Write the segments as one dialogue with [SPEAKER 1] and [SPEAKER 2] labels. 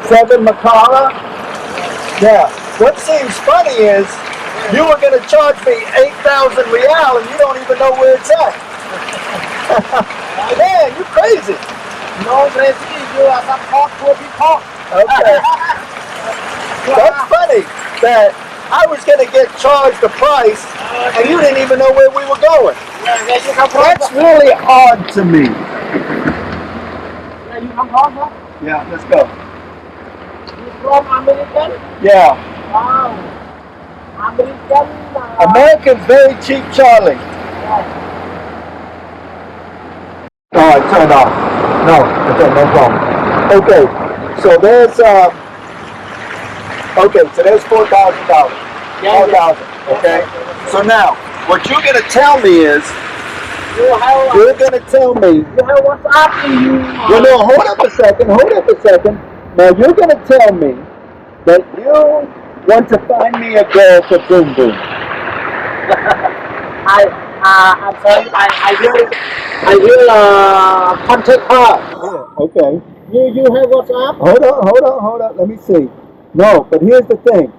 [SPEAKER 1] Seven Makala. Yeah. What seems funny is you were going to charge me 8,000 real and you don't even know where it's at. Man, you crazy.
[SPEAKER 2] No, crazy. You are some poor people.
[SPEAKER 1] Okay. That's funny that I was going to get charged the price and you didn't even know where we were going.
[SPEAKER 2] Where you come from?
[SPEAKER 1] That's really odd to me.
[SPEAKER 2] Where you come from? Huh?
[SPEAKER 1] Yeah, let's go.
[SPEAKER 2] You from American?
[SPEAKER 1] Yeah.
[SPEAKER 2] Wow. American.
[SPEAKER 1] American's very cheap, Charlie. All right, turn it off. No, no problem. Okay, so there's $4,000. $4,000. Okay. So now, what you're gonna tell me is, you're gonna tell me.
[SPEAKER 2] You have WhatsApp in you.
[SPEAKER 1] Well, no, hold up a second. Now you're gonna tell me that you want to find me a girl for Boom Boom.
[SPEAKER 2] I'm sorry. I will contact her.
[SPEAKER 1] Yeah, okay.
[SPEAKER 2] You have WhatsApp?
[SPEAKER 1] Hold on. Let me see. No, but here's the thing.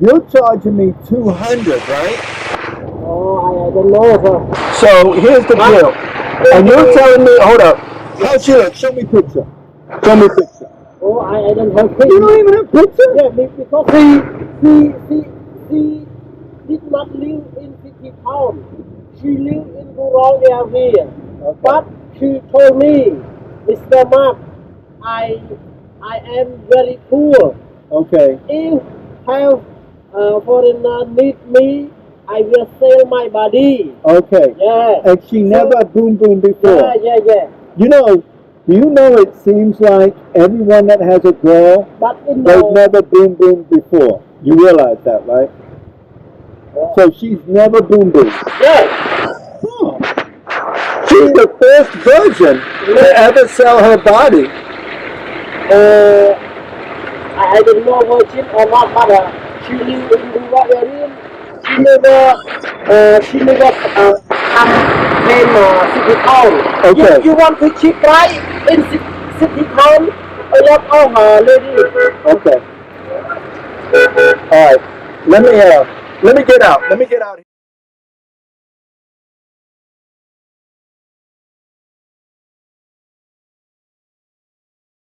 [SPEAKER 1] You're charging me $200, right?
[SPEAKER 2] Oh, I don't know, sir.
[SPEAKER 1] So here's the deal. And you're telling me, hold up. How's she look? Show me picture.
[SPEAKER 2] Oh, I don't have picture.
[SPEAKER 1] You don't even have picture?
[SPEAKER 2] Yeah, because she did not live in city town. She lived in rural area.
[SPEAKER 1] Okay.
[SPEAKER 2] But she told me, Mr. Mark, I am very poor.
[SPEAKER 1] Okay.
[SPEAKER 2] If have foreigner need me, I will sell my body.
[SPEAKER 1] Okay.
[SPEAKER 2] Yeah.
[SPEAKER 1] And she never boom before.
[SPEAKER 2] Yeah.
[SPEAKER 1] You know, do you know it seems like everyone that has a girl,
[SPEAKER 2] But
[SPEAKER 1] they've never boom before. You realize that, right?
[SPEAKER 2] Yeah.
[SPEAKER 1] So she's never boom.
[SPEAKER 2] Yeah.
[SPEAKER 1] Huh. She's the first virgin to ever sell her body.
[SPEAKER 2] I don't know virgin or not, but she live in rural area. She never come in city town.
[SPEAKER 1] Okay.
[SPEAKER 2] You want to cheap price in city town? A lot of ladies.
[SPEAKER 1] Okay. All right. Let me get out.